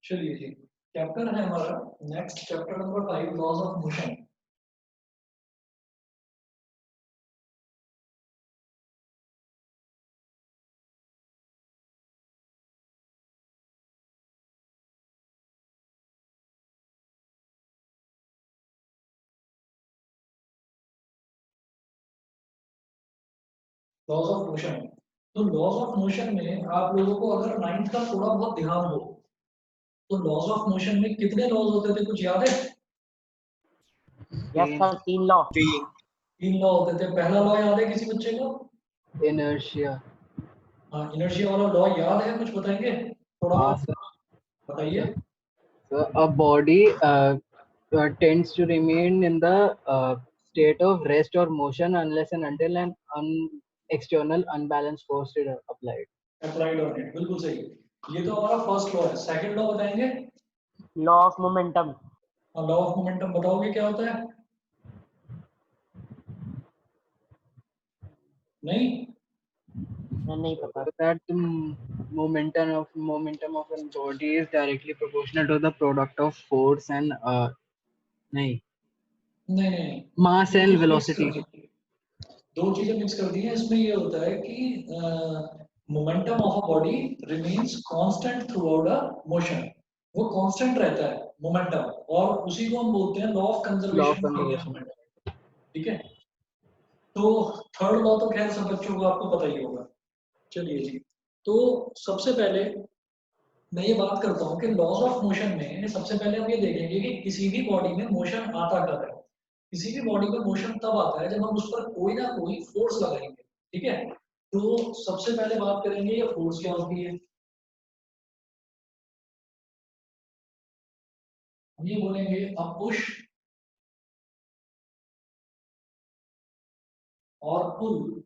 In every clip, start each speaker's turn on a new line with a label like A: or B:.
A: चलिए जी, चैप्टर है हमारा next chapter number 5, laws of motion. Laws of motion. तो लॉज ऑफ मोशन में आप लोगों को अगर नाइन्थ का थोड़ा बहुत ध्यान हो तो लॉज ऑफ मोशन में कितने लॉज होते थे, कुछ याद है?
B: Yes sir, 3 law.
A: तीन लॉ होते थे। पहला लॉ याद है किसी बच्चे को?
C: इनर्शिया।
A: हाँ, इनर्शिया वाला लॉ याद है, कुछ बताएंगे थोड़ा
C: हाँ
A: बहुत?
C: सर।
A: बताइए।
C: So a body tends to remain in the state of rest or motion unless and until an external unbalanced force is applied.
A: Applied on it, बिल्कुल सही। ये तो हमारा फर्स्ट लॉ है। सेकंड लॉ बताएंगे?
B: Law of momentum.
A: Law of momentum बताओगे क्या होता है? नहीं?
B: नहीं पता।
C: That the momentum of a body is directly proportional to the product of force and नहीं
A: नहीं,
C: mass
A: दो
C: and
A: चीजें मिक्स
C: velocity.
A: कर दी। दो चीजें मिक्स कर दी हैं। इसमें ये होता है कि momentum of a body remains constant through out a motion. वो कांस्टेंट रहता है मोमेंटम, और उसी को हम बोलते हैं law of
C: Law of
A: conservation of linear
C: conservation.
A: Momentum. ठीक है। तो थर्ड लॉ तो खैर सब बच्चों को आपको पता ही होगा। चलिए जी, तो सबसे पहले मैं ये बात करता हूँ कि लॉज ऑफ मोशन में सबसे पहले हम ये देखेंगे कि किसी भी बॉडी में मोशन आता कब है। किसी भी बॉडी में मोशन तब आता है जब हम उस पर कोई ना कोई फोर्स लगाएंगे। ठीक है। तो सबसे पहले बात करेंगे ये फोर्स क्या होती है। हम ये बोलेंगे a push or pull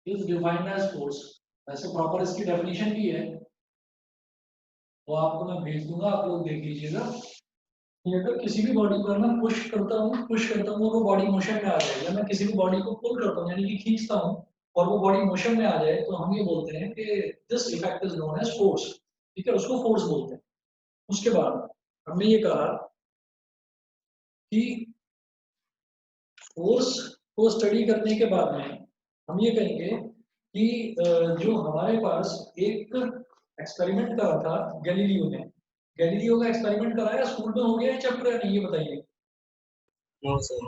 A: is defined as force. वैसे प्रॉपर इसकी डेफिनेशन भी है, तो आपको मैं भेज दूंगा, आप लोग देख लीजिएगा। ये अगर किसी भी बॉडी पर मैं पुश करता हूँ और वो बॉडी मोशन में आ जाए, या मैं किसी भी बॉडी को पुल करता हूँ यानी कि खींचता हूँ और वो बॉडी मोशन में आ जाए, तो हम ये बोलते हैं कि this effect is known as force. ठीक है, उसको फोर्स बोलते हैं। उसके बाद हमने ये कहा कि फोर्स को स्टडी करने के बाद में हम ये कहेंगे कि जो हमारे पास एक एक्सपेरिमेंट करा था गैलीलियो ने। गैलीलियो का एक्सपेरिमेंट कराया, स्कूल में हो गया चैप्टर या नहीं, ये बताइए।
C: No sir.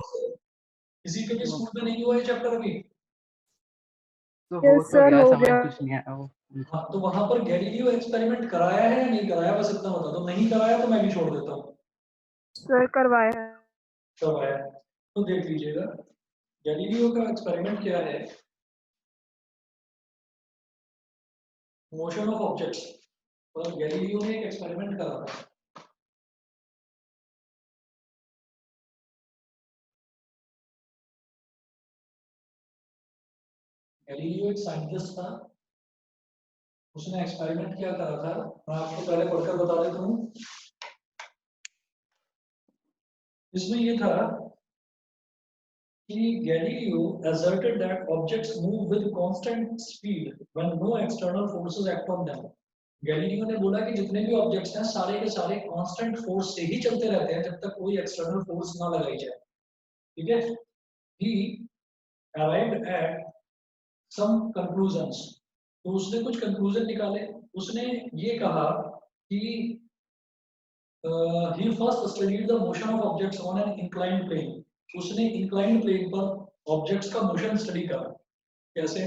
A: किसी के भी स्कूल में नहीं हुआ ये चैप्टर अभी?
C: तो हो
D: Yes,
C: तो
D: sir,
C: गया,
D: हो
C: समझ
D: गया।
C: कुछ नहीं आया वो।
A: हाँ, तो वहां पर गैलीलियो एक्सपेरिमेंट कराया है या नहीं कराया, बस इतना बता दो। नहीं कराया तो मैं भी छोड़ देता हूँ।
D: सर करवाया है।
A: करवाया तो देख लीजिएगा गैलीलियो का एक्सपेरिमेंट क्या है। मोशन ऑफ ऑब्जेक्ट्स पर गैलीलियो ने एक एक्सपेरिमेंट करा था। गैलीलियो एक साइंटिस्ट था, उसने एक्सपेरिमेंट क्या करा था, मैं आपको पहले पढ़कर बता देता हूँ। इसमें ये था कि Galileo asserted that objects move with constant speed when no external forces act on them. Galileo ने बोला कि जितने भी ऑब्जेक्ट्स हैं सारे के सारे कांस्टेंट फोर्स से ही चलते रहते हैं जब तक कोई एक्सटर्नल फोर्स ना लगाई जाए। ठीक है। He arrived at some conclusions। तो उसने कुछ कंक्लूजन निकाले। उसने ये कहा कि he first studied the motion of objects on an inclined plane। उसने inclined plane पर ऑब्जेक्ट्स का मोशन स्टडी करा। कैसे?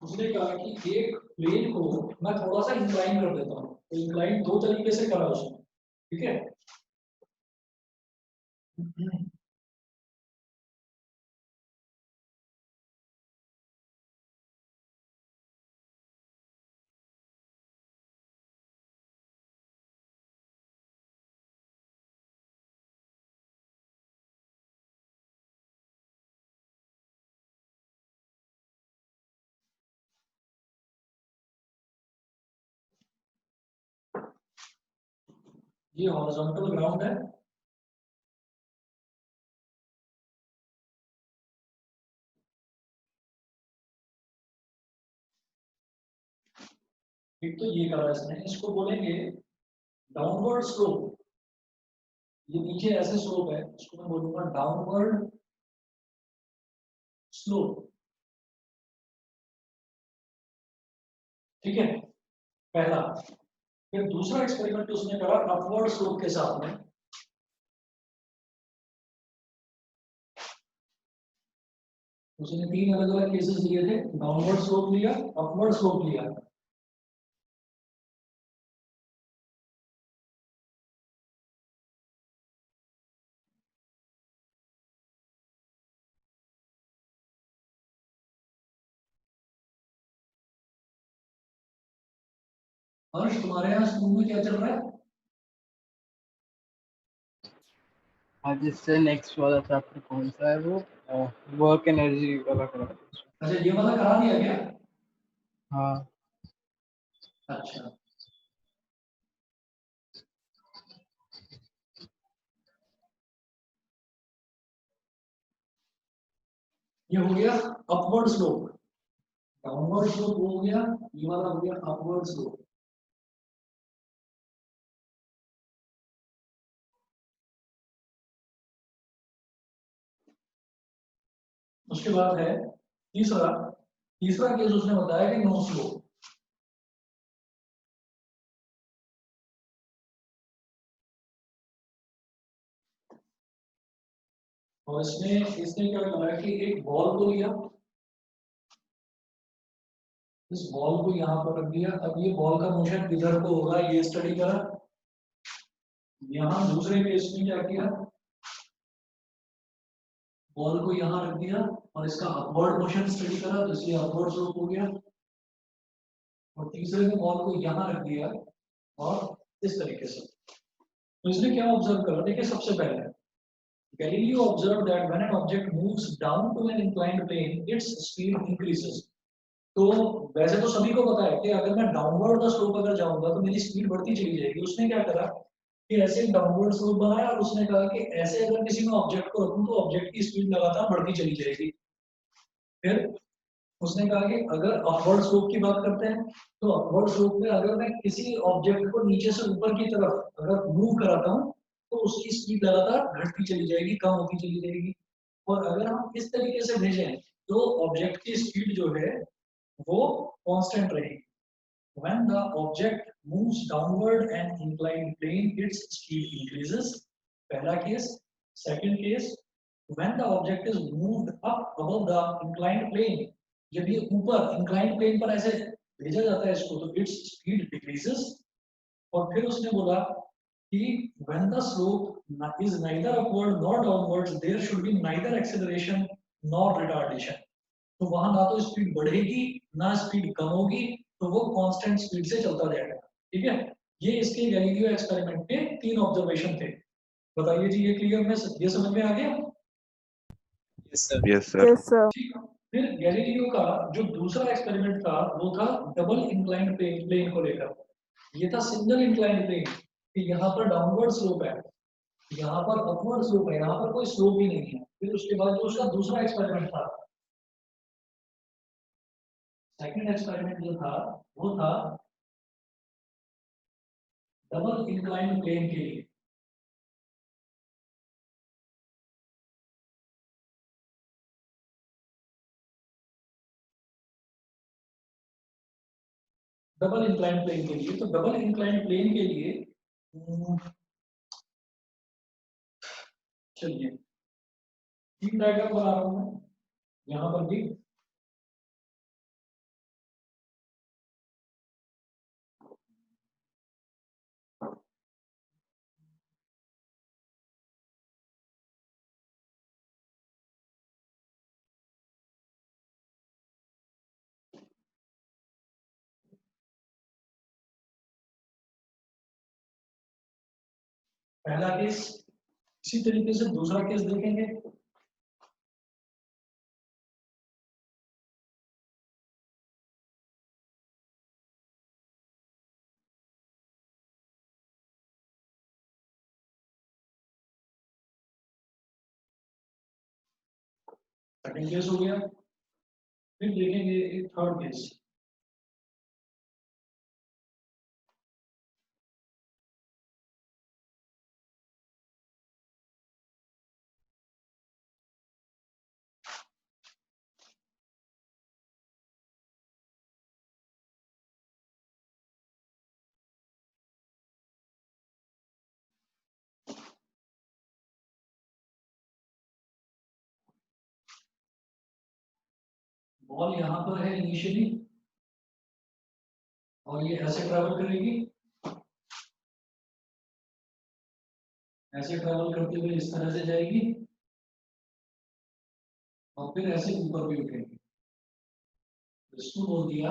A: उसने कहा कि एक प्लेन को मैं थोड़ा सा इंक्लाइन कर देता हूँ। तो इंक्लाइन दो तरीके से करा उसने। ठीक है। ये हॉरिजॉन्टल ग्राउंड है, एक तो ये करा इसने, इसको बोलेंगे डाउनवर्ड स्लोप। ये नीचे ऐसे स्लोप है, इसको मैं बोलूंगा डाउनवर्ड स्लोप। ठीक है, पहला। फिर दूसरा एक्सपेरिमेंट उसने करा अपवर्ड स्लोप के साथ में। उसने 3 अलग अलग केसेस लिए थे, डाउनवर्ड स्लोप लिया, अपवर्ड स्लोप लिया। हर्ष, तुम्हारे यहाँ स्कूल में क्या चल रहा है?
C: आज इससे नेक्स्ट वाला चैप्टर कौन सा है वो, वर्क एनर्जी वाला करा है।
A: अच्छा, ये वाला करा दिया गया?
C: हाँ
A: अच्छा, ये हो गया अपवर्ड स्लोप। डाउनवर्ड स्लोप हो गया, ये वाला हो गया अपवर्ड स्लोप। उसके बाद है तीसरा। तीसरा केस उसने बताया कि नो स्लोप। और इसमें इसने क्या करा कि एक बॉल को लिया, इस बॉल को यहाँ पर रख दिया। अब ये बॉल का मोशन किधर को होगा ये स्टडी करा। यहाँ दूसरे केस में क्या किया, बॉल को यहाँ रख दिया और इसका अपवर्ड मोशन स्टडी करा, तो इसलिए अपवर्ड स्लोप हो गया। और तीसरे में बॉल को यहाँ रख दिया और इस तरीके से। तो इसने क्या ऑब्जर्व करा, देखिए सबसे पहले Galileo observed that when an object moves down to an inclined plane, its speed increases. तो वैसे तो सभी को पता है कि अगर मैं डाउनवर्ड का स्लोप अगर जाऊंगा तो मेरी स्पीड बढ़ती चली जाएगी। उसने क्या करा कि ऐसे डाउनवर्ड स्लोप बनाया और उसने कहा कि ऐसे अगर किसी में ऑब्जेक्ट को रखूं तो ऑब्जेक्ट की स्पीड लगातार बढ़ती चली जाएगी। फिर उसने कहा कि अगर अपवर्ड स्लोप की बात करते हैं तो अपवर्ड स्लोप में अगर मैं किसी ऑब्जेक्ट को नीचे से ऊपर की तरफ अगर मूव कराता हूँ तो उसकी स्पीड लगातार घटती चली जाएगी, कम होती चली जाएगी। और अगर हम इस तरीके से भेजें तो ऑब्जेक्ट की स्पीड जो है वो कांस्टेंट रहेगी। When the object moves downward and inclined plane, its speed increases. पहला case. Second case, when the object is moved up above the inclined plane, जब ये ऊपर inclined plane पर ऐसे भेजा जाता है इसको तो its speed decreases। और फिर उसने बोला कि when the slope is neither upward nor downwards, there should be neither acceleration nor retardation। तो वहां ना तो स्पीड बढ़ेगी ना स्पीड कम होगी, तो वो कांस्टेंट स्पीड से चलता जाएगा। ठीक है, ये इसके गैलीलियो एक्सपेरिमेंट के 3 ऑब्जर्वेशन थे। बताइए जी, ये क्लियर में ये समझ में आ गया?
E: Yes sir.
D: Yes sir.
A: ठीक है। फिर गैलीलियो का जो दूसरा एक्सपेरिमेंट था वो था डबल इंक्लाइंड प्लेन को लेकर। ये था सिंगल इंक्लाइंड प्लेन कि यहाँ पर डाउनवर्ड स्लोप है, यहाँ पर अपवर्ड स्लोप है, यहाँ पर कोई स्लोप ही नहीं है। फिर उसके बाद जो उसका दूसरा एक्सपेरिमेंट था, सेकंड एक्सपेरिमेंट जो था वो था डबल इंक्लाइंड प्लेन के लिए। डबल इंक्लाइंड प्लेन के लिए, तो डबल इंक्लाइंड प्लेन के लिए चलिए तीन डायग्राम बना रहा हूं मैं यहाँ पर भी। पहला केस, इसी तरीके से दूसरा केस देखेंगे। सेकंड केस हो गया। फिर देखेंगे एक थर्ड केस। बॉल यहाँ पर है इनिशियली और ये ऐसे ट्रैवल करेगी, ऐसे ट्रैवल करते हुए इस तरह से जाएगी और फिर ऐसे ऊपर भी उठेगी। इसको बोल दिया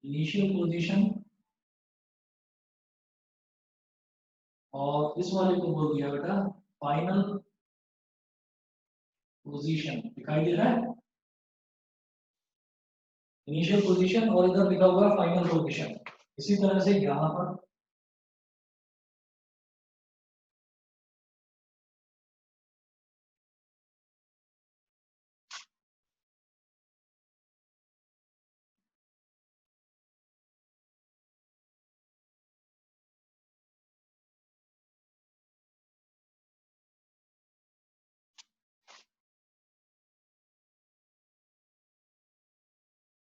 A: इनिशियल पोजीशन और इस वाले को बोल दिया बेटा फाइनल पोजीशन। दिखाई दे रहा है इनिशियल पोजीशन और इधर लिखा हुआ है फाइनल पोजीशन। इसी तरह से यहाँ पर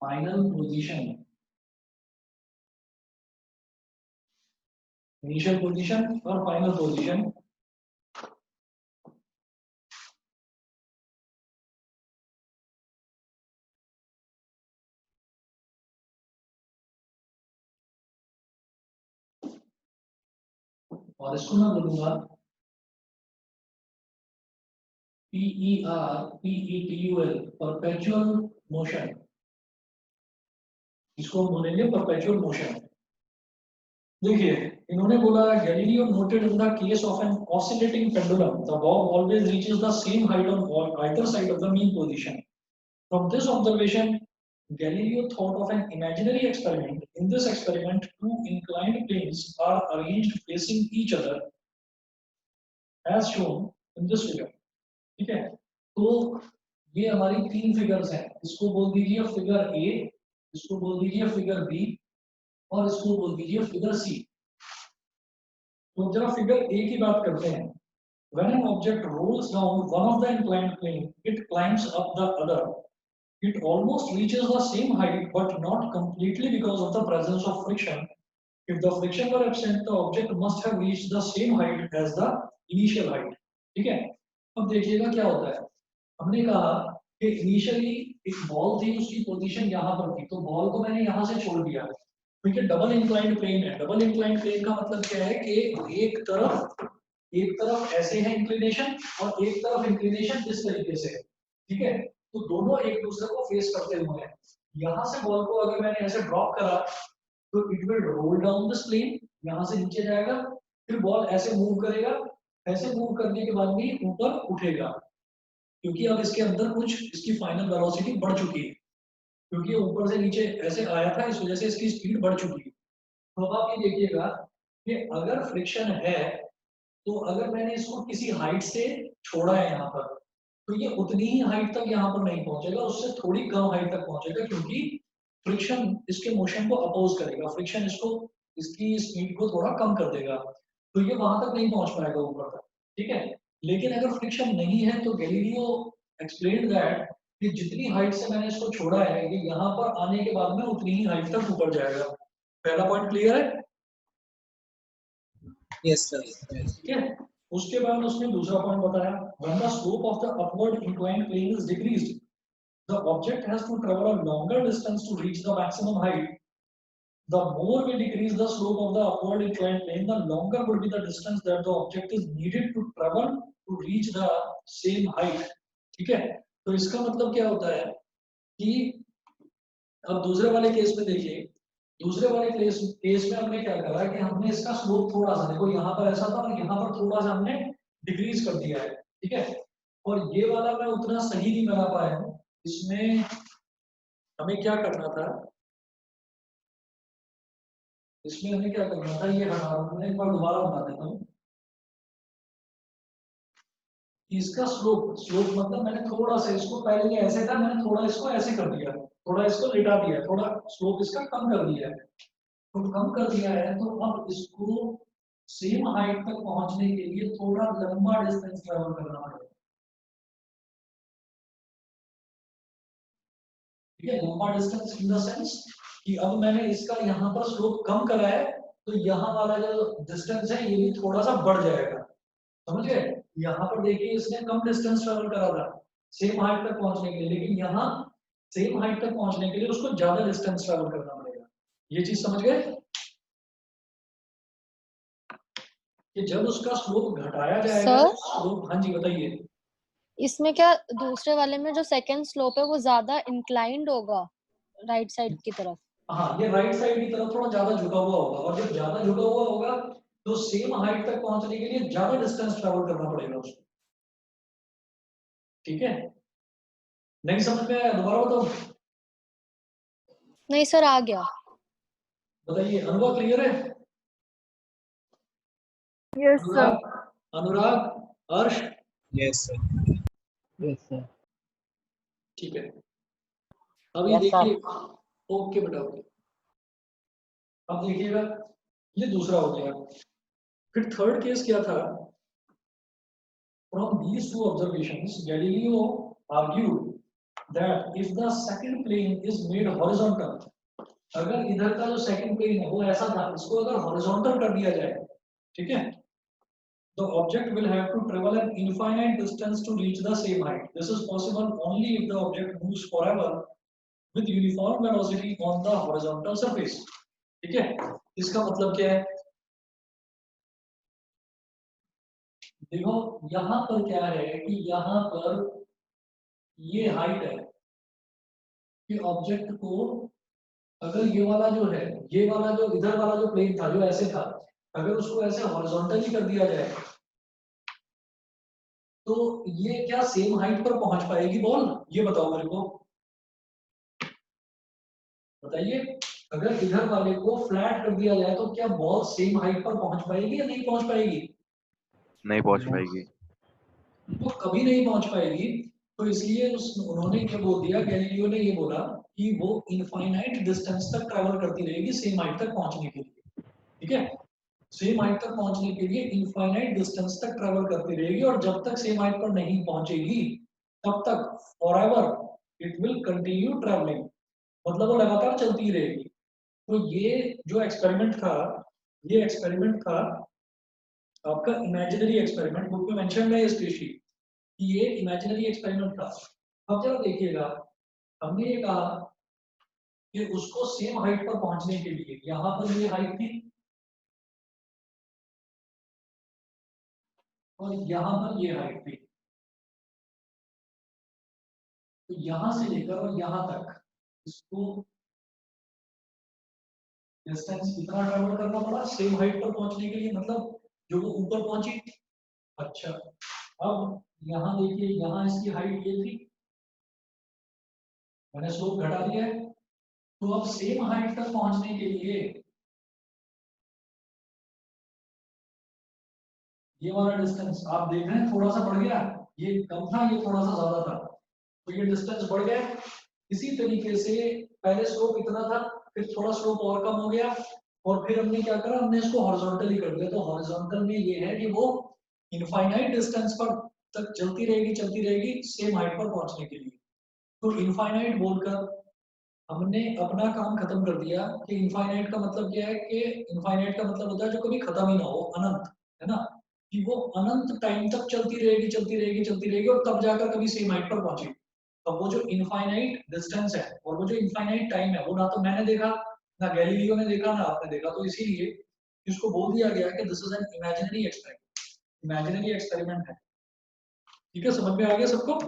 A: फाइनल पोजीशन, इनिशियल पोजीशन और फाइनल पोजीशन। और इसको मैं बोलूंगा PERPETUL परपेचुअल मोशन। इसको हम बोलेंगे परपेचुअल मोशन। देखिए इन्होंने बोला Galileo noted in the case of an oscillating pendulum the bob always reaches the same height on either side of the mean position. From this observation Galileo thought of an imaginary experiment. In this experiment two inclined planes are arranged facing each other as shown in this figure. ठीक है, तो ये हमारी तीन figures हैं। इसको बोल दीजिए फिगर ए, इसको बोल दीजिए फिगर बी और इसको बोल दीजिए फिगर सी। तो जरा फिगर ए की बात करते हैं। When an object rolls down one of the inclined plane, it climbs up the other. It almost reaches the same height, but not completely because of the presence of friction. If the friction were absent, the object must have reached the same height as the initial height. ठीक है, अब देखिएगा क्या होता है। हमने कहा कि इनिशियली एक बॉल थी, उसकी पोजीशन यहाँ पर थी, तो बॉल को मैंने यहाँ से छोड़ दिया क्योंकि डबल इंक्लाइंड प्लेन है। डबल इंक्लाइंड प्लेन का मतलब क्या है कि एक तरफ ऐसे है इंक्लिनेशन और एक तरफ इंक्लिनेशन इस तरीके से। ठीक है, तो दोनों एक दूसरे को फेस करते हुए हैं। यहाँ से बॉल को अगर मैंने ऐसे ड्रॉप करा तो it will roll down this plane, यहाँ से नीचे जाएगा, फिर बॉल ऐसे मूव करेगा, ऐसे मूव करने के बाद भी ऊपर उठेगा क्योंकि अब इसके अंदर कुछ इसकी फाइनल वेलोसिटी बढ़ चुकी है, क्योंकि ऊपर से नीचे ऐसे आया था इस वजह से इसकी स्पीड बढ़ चुकी है। तो अब आप ये देखिएगा कि अगर फ्रिक्शन है तो अगर मैंने इसको किसी हाइट से छोड़ा है यहाँ पर तो ये उतनी ही हाइट तक यहाँ पर नहीं पहुंचेगा, उससे थोड़ी कम हाइट तक पहुंचेगा क्योंकि फ्रिक्शन इसके मोशन को अपोज करेगा, फ्रिक्शन इसको इसकी स्पीड को थोड़ा कम कर देगा, तो ये वहां तक नहीं पहुंच पाएगा ऊपर तक। ठीक है, लेकिन अगर फ्रिक्शन नहीं है तो गैलीलियो एक्सप्लेन्ड दैट कि जितनी हाइट से मैंने इसको छोड़ा है ये यहाँ पर आने के बाद में उतनी ही हाइट तक ऊपर जाएगा। पहला पॉइंट क्लियर है?
E: Yes, sir.
A: ठीक है, उसके बाद उसने दूसरा पॉइंट बताया when the slope of the upward inclined plane is decreased the object has to travel a longer distance to reach the maximum height. The more we decrease the slope of the upward inclined plane, the longer would be the distance that the object is needed to travel to reach the same height. ठीक है, तो इसका मतलब क्या होता है कि अब दूसरे वाले केस में देखिए, दूसरे वाले केस में हमने क्या करा कि हमने इसका स्लोप थोड़ा सा, देखो यहाँ पर ऐसा था और यहाँ पर थोड़ा सा हमने डिक्रीज कर दिया है। ठीक है, और ये वाला मैं उतना सही नहीं बना पाया हूँ, इसमें हमें क्या करना था, इसमें हमें क्या करना था, ये हटा, मैं एक बार दोबारा बना देता हूँ। इसका स्लोप मतलब मैंने थोड़ा सा इसको, पहले ये ऐसे था, मैंने थोड़ा इसको ऐसे कर दिया, थोड़ा इसको लिटा दिया, थोड़ा स्लोप इसका कम कर दिया है। तो कम कर दिया है तो अब इसको सेम हाइट तक पहुंचने के लिए थोड़ा लंबा डिस्टेंस ट्रेवल करना पड़ेगा। ठीक है, लंबा डिस्टेंस इन द सेंस कि अब मैंने इसका यहाँ पर स्लोप कम करा है तो यहाँ वाला जो डिस्टेंस है ये भी थोड़ा सा बढ़ जाएगा। समझ गए? यहाँ पर देखिए इसने कम डिस्टेंस ट्रेवल करा था, सेम हाइट तक पहुंचने के लिए, लेकिन यहाँ सेम हाइट तक पहुंचने के लिए उसको ज्यादा डिस्टेंस ट्रेवल करना पड़ेगा। ये चीज समझ गए कि जब उसका स्लोप घटाया जाएगा,
F: सर?
A: स्लोप, हाँ जी बताइए।
F: इसमें क्या दूसरे वाले में जो सेकंड स्लोप है वो ज्यादा इंक्लाइंड होगा राइट साइड की तरफ?
A: हाँ, ये राइट साइड की तरफ थोड़ा ज्यादा झुका हुआ होगा, और जब ज्यादा झुका हुआ होगा तो सेम हाइट तक पहुंचने के लिए ज्यादा डिस्टेंस ट्रेवल करना पड़ेगा उसको। ठीक है, नहीं समझ में आया? दोबारा बताओ।
F: नहीं सर, आ गया।
A: बताइए, अनुभव क्लियर है?
D: Yes sir.
A: Anurag, Anurag, Harsh,
E: Yes, sir.
C: Yes, sir.
A: ठीक है। अभी
B: Yes, sir.
A: देखिए, ओके बेटा, ओके। अब देखिएगा, ये दूसरा हो गया। फिर थर्ड केस क्या था? From these two observations, Galileo argued that if the second plane is made horizontal, अगर इधर का जो सेकंड प्लेन है वो ऐसा था, इसको अगर हॉरिजॉन्टल कर दिया जाए, ठीक है, the object will have to travel an infinite distance to reach the same height. This is possible only if the object moves forever with uniform velocity on the horizontal surface. ठीक है, इसका मतलब क्या है? देखो यहाँ पर क्या है कि यहाँ पर ये हाइट है कि ऑब्जेक्ट को, अगर ये वाला जो है, ये वाला जो इधर वाला जो प्लेन था जो ऐसे था, अगर उसको ऐसे हॉरिजॉन्टली कर दिया जाए तो ये क्या सेम हाइट पर पहुंच पाएगी बॉल? ये बताओ मेरे को, बताइए। अगर इधर वाले को फ्लैट कर दिया जाए तो क्या बॉल सेम हाइट पर पहुंच पाएगी या नहीं पहुंच पाएगी?
G: नहीं पहुंच पाएगी।
A: वो कभी नहीं पहुंच पाएगी। तो इसलिए उन्होंने क्या बोल दिया, गैलीलियो ने ये बोला कि वो इनफाइनाइट डिस्टेंस तक ट्रैवल करती रहेगी सेम हाइट तक पहुंचने के लिए। ठीक है, सेम हाइट तक पहुंचने के लिए इनफाइनाइट डिस्टेंस तक ट्रैवल करती रहेगी, और जब तक सेम हाइट पर नहीं पहुंचेगी तब तक forever it will continue travelling, मतलब वो लगातार चलती रहेगी। तो ये जो एक्सपेरिमेंट था, ये एक्सपेरिमेंट था आपका इमेजिनरी एक्सपेरिमेंट, बुक में मेंशन है ये स्पेशली कि ये इमेजिनरी एक्सपेरिमेंट था। अब जरा देखिएगा, हमने ये कहा कि उसको सेम हाइट पर पहुंचने के लिए यहाँ पर ये हाइट थी और यहाँ पर ये हाइट थी, तो यहाँ से लेकर और यहाँ तक इसको डिस्टेंस कितना ट्रैवल करना पड़ा सेम हाइट पर पहुंचने के लिए, मतलब जो वो ऊपर पहुंची। अच्छा, अब यहाँ देखिए, यहाँ इसकी हाइट ये थी, मैंने स्लोप घटा दिया है, तो अब सेम हाइट तक पहुंचने के लिए ये वाला डिस्टेंस आप देख रहे हैं थोड़ा सा बढ़ गया, ये कम था, ये थोड़ा सा ज्यादा था, तो ये डिस्टेंस बढ़ गया। इसी तरीके से पहले स्लोप इतना था, फिर थोड़ा स्लोप और कम हो गया, और फिर हमने क्या करा, हमने इसको हॉरिजॉन्टली कर दिया। तो हॉरिजॉन्टल में ये है कि वो इनफाइनाइट डिस्टेंस पर तक चलती रहेगी सेम हाइट पर पहुंचने के लिए। तो इनफाइनाइट बोलकर हमने अपना काम खत्म कर दिया कि इनफाइनाइट का मतलब क्या है, कि इनफाइनाइट का मतलब होता है जो कभी खत्म ही ना हो, अनंत, है ना, कि वो अनंत टाइम तक चलती रहेगी और तब जाकर कभी सेम हाइट पर पहुंचेगी। अब वो जो इनफाइनाइट डिस्टेंस है और वो जो इनफाइनाइट टाइम है, वो ना तो मैंने देखा, ना गैलीलियो ने देखा, ना आपने देखा, तो इसीलिए इसको बोल दिया गया कि this is an imaginary experiment, imaginary experiment है। ठीक है, समझ में आ गया सबको?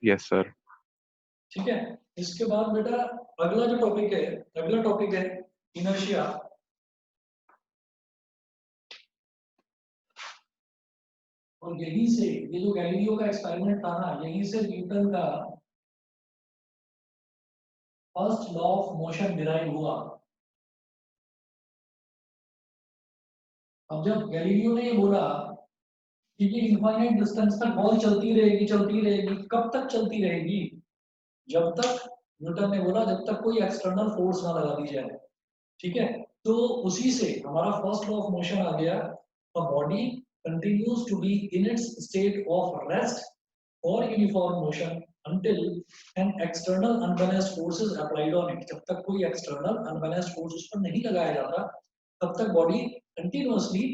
G: Yes sir.
A: ठीक है, इसके बाद बेटा अगला जो टॉपिक है, अगला टॉपिक है इनर्शिया। और यहीं से ये जो गैलीलियो का एक्सपेरिमेंट था ना, यहीं से न्यूटन का first law of motion derive हुआ। अब जब गैलीलियो ने ये बोला कि ये इनफाइनाइट डिस्टेंस तक बॉल चलती रहेगी, कब तक चलती रहेगी? जब तक, न्यूटन ने बोला, जब तक कोई एक्सटर्नल फोर्स ना लगा दी जाए। ठीक है, तो उसी से हमारा फर्स्ट लॉ ऑफ मोशन आ गया, a body continues to be in its state of rest or uniform motion until an external unbalanced force is applied on it. जब तक कोई external unbalanced force उस पर नहीं लगाया जाता तब तक बॉडी continuously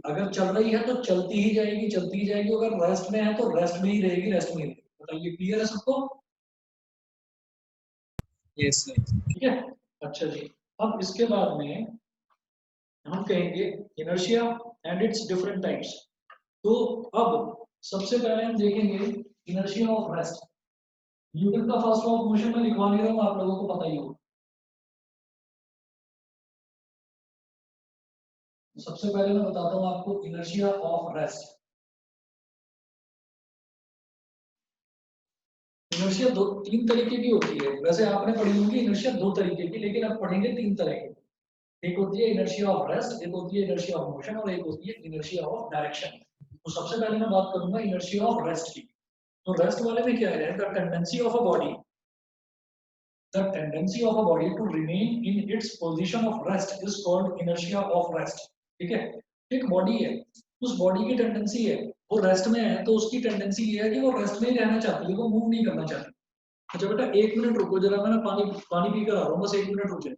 A: अगर चल रही है तो चलती ही जाएगी, चलती ही जाएगी, अगर रेस्ट में है तो रेस्ट में ही रहेगी, रेस्ट में ही रहेगी। बताइए क्लियर है सबको?
E: Yes, sir.
A: ठीक है, अच्छा जी। अब इसके बाद में हम कहेंगे inertia and it's different types. तो अब सबसे पहले हम देखेंगे इनर्शिया ऑफ रेस्ट। न्यूटन का फर्स्ट लॉ ऑफ मोशन में लिखवा नहीं रहा हूं, आप लोगों को पता ही होगा। सबसे पहले मैं बताता हूं आपको इनर्शिया ऑफ रेस्ट। इनर्शिया दो तीन तरीके की होती है, वैसे आपने पढ़ी होगी इनर्शिया दो तरीके की, लेकिन अब पढ़ेंगे तीन तरह की। एक होती है इनर्शिया ऑफ रेस्ट, एक होती है इनर्शिया ऑफ मोशन, और एक होती है इनर्शिया ऑफ डायरेक्शन। तो सबसे पहले मैं बात करूंगा इनर्शिया ऑफ रेस्ट की। तो रेस्ट वाले में क्या है, the tendency of a body, the tendency of a body to remain in its position of rest is called inertia of rest. ठीक है, एक बॉडी है, उस बॉडी की टेंडेंसी है वो रेस्ट में है, तो उसकी टेंडेंसी ये है कि वो रेस्ट में ही रहना चाहती है, वो मूव नहीं करना चाहती। अच्छा बेटा एक मिनट रुको जरा, मैं ना पानी पानी पी कर आ रहा हूँ, बस एक मिनट रुक जाए।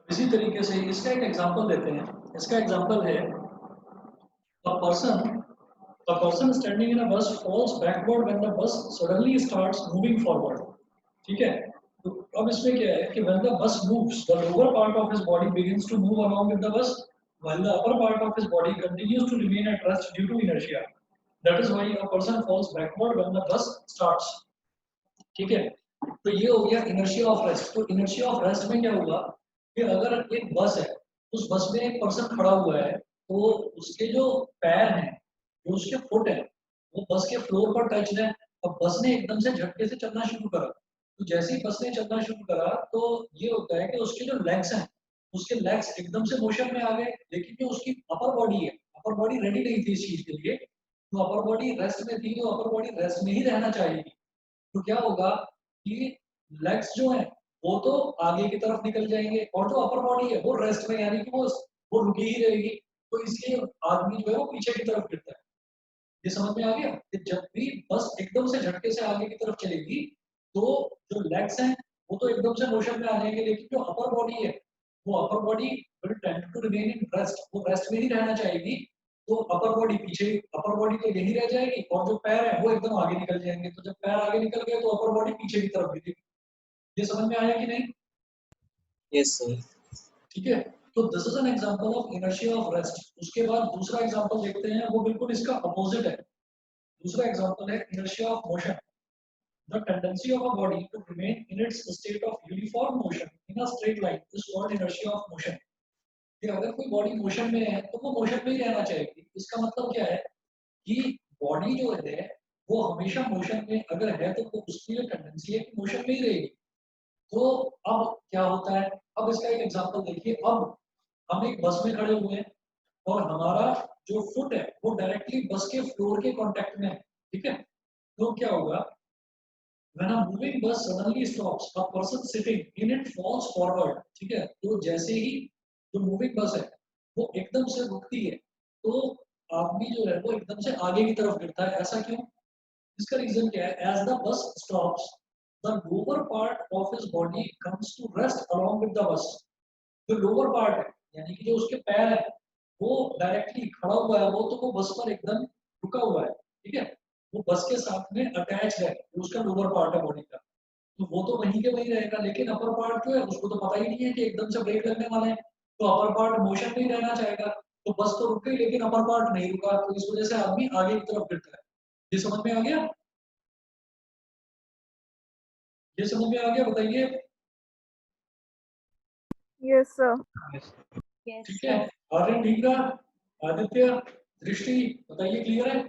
A: इसी तरीके से इसका एक एग्जांपल देते हैं। इसका एग्जांपल है a person standing in a bus falls backward when the bus suddenly starts moving forward। ठीक है, तो अब इसमें क्या है कि when the bus moves the lower part of his body begins to move along with the bus while the upper part of his body continues to remain at rest due to inertia। that is why a person falls backward when the bus starts। ठीक है, तो ये हो गया inertia of rest. तो inertia of rest में क्या हुआ कि अगर एक बस है, उस बस में एक पर्सन खड़ा हुआ है, तो उसके जो पैर हैं, जो उसके फुट है, वो बस के फ्लोर पर टच है। अब बस ने एकदम से झटके से चलना शुरू करा, तो जैसे ही बस ने चलना शुरू करा तो ये होता है कि उसके जो लेग्स हैं, उसके लेग्स एकदम से मोशन में आ गए, लेकिन जो उसकी अपर बॉडी है, अपर बॉडी रेडी नहीं थी इस चीज के लिए, तो अपर बॉडी रेस्ट में थी, तो अपर बॉडी रेस्ट में ही रहना चाहिए। तो क्या होगा कि लेग्स जो है वो तो आगे की तरफ निकल जाएंगे, और जो अपर बॉडी है वो रेस्ट में, यानी कि वो रुकी ही रहेगी। तो इसलिए आदमी जो है वो पीछे की तरफ गिरता है। ये समझ में आ गया कि जब भी बस एकदम से झटके से आगे की तरफ चलेगी तो जो लेग्स हैं वो तो एकदम से मोशन में आ जाएंगे, लेकिन जो अपर बॉडी है वो upper body will tend to remain in rest, वो रेस्ट में ही रहना चाहेगी। तो अपर बॉडी पीछे, अपर बॉडी तो यही रह जाएगी, और जो पैर है वो एकदम आगे निकल जाएंगे। तो जब पैर आगे निकल गए तो अपर बॉडी पीछे की तरफ गिरेगी। ये समझ में आया कि नहीं?
E: Yes, sir.
A: ठीक है, तो this is an example of inertia of rest. उसके बाद दूसरा एग्जांपल देखते हैं, वो बिल्कुल इसका अपोजिट है। दूसरा एग्जांपल है inertia of motion. The tendency of a body to remain in its state of uniform motion in a straight line is called inertia of motion. कि अगर कोई बॉडी मोशन में है तो वो मोशन में ही रहना चाहेगी। इसका मतलब क्या है कि बॉडी जो है वो हमेशा मोशन में अगर है तो वो उसकी जो टेंडेंसी है कि मोशन में ही रहेगी। तो अब क्या होता है, अब इसका एक एग्जांपल देखिए। अब हम एक बस में खड़े हुए हैं और हमारा जो फुट है वो डायरेक्टली बस के फ्लोर के कांटेक्ट में है, ठीक है। तो क्या होगा, when a moving bus suddenly stops, a person sitting in it falls forward, ठीक है। तो जैसे ही जो मूविंग बस है वो एकदम से रुकती है, तो आदमी जो है वो एकदम से आगे की तरफ गिरता है। ऐसा क्यों? इसका रीजन क्या है? As the bus stops, the lower part of his body comes to rest along with the bus. जो लोअर पार्ट है, यानी कि जो उसके पैर है, वो डायरेक्टली खड़ा हुआ है, वो बस पर एकदम रुका हुआ है, ठीक है। वो बस के साथ में अटैच है, जो उसका लोअर पार्ट है बॉडी का, तो वो तो वहीं के वहीं रहेगा। लेकिन अपर पार्ट जो है उसको तो पता ही नहीं है कि एकदम से ब्रेक लगने वाला है, तो अपर पार्ट मोशन में ही रहना चाहेगा। तो बस तो रुक गई लेकिन अपर पार्ट नहीं रुका, तो इस वजह से आदमी आगे की तरफ गिरता है। ये समझ में आ गया? ये समझ में आ गया? बताइए।
D: Yes, sir.
F: Yes,
A: ठीक है,
F: sir.
A: आर्यन ठीक रहा? आदित्य, दृष्टि, बताइए क्लियर है?